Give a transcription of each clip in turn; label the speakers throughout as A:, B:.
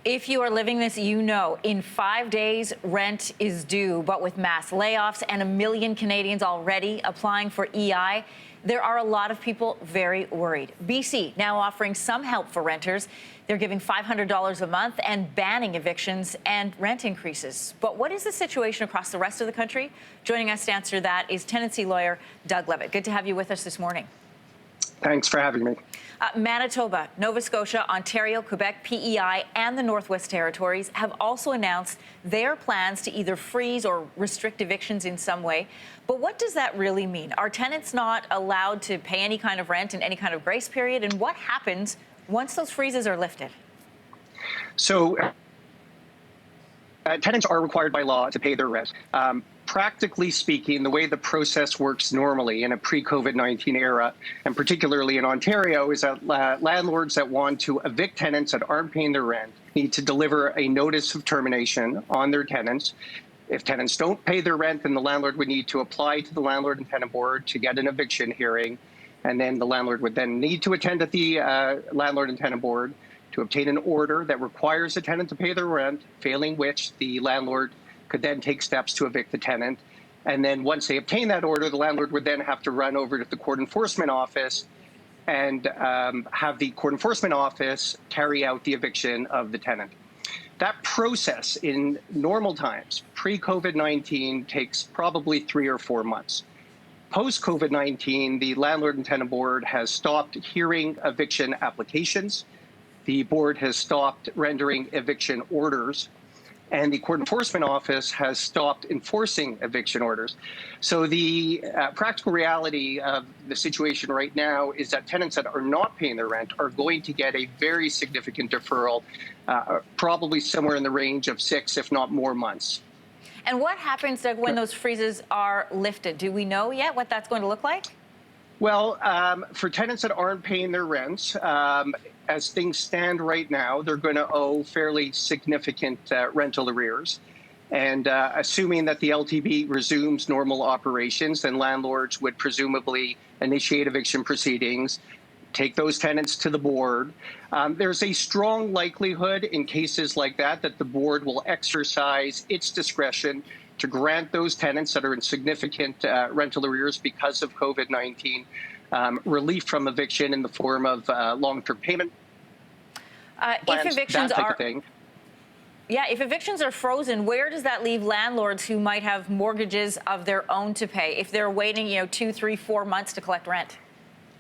A: If you are living this, you know, in 5 days, rent is due. But with mass layoffs and 1 million Canadians already applying for EI, there are a lot of people very worried. BC now offering some help for renters. They're giving $500 a month and banning evictions and rent increases. But what is the situation across the rest of the country? Joining us to answer that is tenancy lawyer Doug Levitt. Good to have you with us this morning.
B: Thanks for having me.
A: Manitoba, Nova Scotia, Ontario, Quebec, PEI, and the Northwest Territories have also announced their plans to either freeze or restrict evictions in some way. But what does that really mean? Are tenants not allowed to pay any kind of rent in any kind of grace period? And what happens once those freezes are lifted?
B: So tenants are required by law to pay their rent. Practically speaking, the way the process works normally in a pre-COVID-19 era, and particularly in Ontario, is that landlords that want to evict tenants that aren't paying their rent need to deliver a notice of termination on their tenants. If tenants don't pay their rent, then the landlord would need to apply to the Landlord and Tenant Board to get an eviction hearing, and then the landlord would then need to attend at the Landlord and Tenant Board to obtain an order that requires the tenant to pay their rent, failing which the landlord could then take steps to evict the tenant. And then once they obtain that order, the landlord would then have to run over to the court enforcement office and have the court enforcement office carry out the eviction of the tenant. That process in normal times, pre-COVID-19, takes probably 3 or 4 months. Post-COVID-19, the Landlord and Tenant Board has stopped hearing eviction applications. The board has stopped rendering eviction orders, and the court enforcement office has stopped enforcing eviction orders. So the practical reality of the situation right now is that tenants that are not paying their rent are going to get a very significant deferral, probably somewhere in the range of 6, if not more, months.
A: And what happens, Doug, when those freezes are lifted? Do we know yet what that's going to look like?
B: Well, for tenants that aren't paying their rents, as things stand right now, they're going to owe fairly significant rental arrears. And assuming that the LTB resumes normal operations, then landlords would presumably initiate eviction proceedings, take those tenants to the board. There's a strong likelihood in cases like that that the board will exercise its discretion to grant those tenants that are in significant rental arrears because of COVID-19 relief from eviction in the form of long-term payment plans,
A: if evictions
B: that type
A: are,
B: of thing.
A: Yeah, if evictions are frozen, where does that leave landlords who might have mortgages of their own to pay if they're waiting, 2, 3, 4 months to collect rent?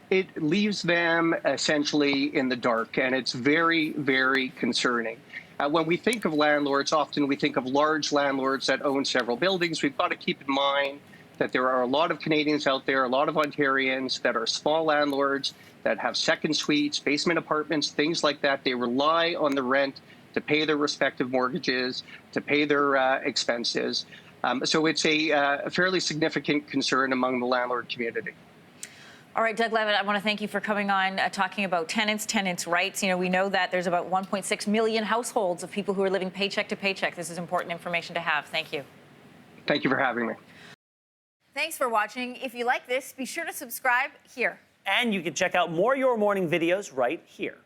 B: It leaves them essentially in the dark, and it's very, very concerning. When we think of landlords, often we think of large landlords that own several buildings. We've got to keep in mind that there are a lot of Canadians out there, a lot of Ontarians that are small landlords that have second suites, basement apartments, things like that. They rely on the rent to pay their respective mortgages, to pay their expenses. So it's a fairly significant concern among the landlord community.
A: All right, Doug Levitt, I want to thank you for coming on, talking about tenants' rights. We know that there's about 1.6 million households of people who are living paycheck to paycheck. This is important information to have. Thank you.
B: Thank you for having me.
A: Thanks for watching. If you like this, be sure to subscribe here.
C: And you can check out more Your Morning videos right here.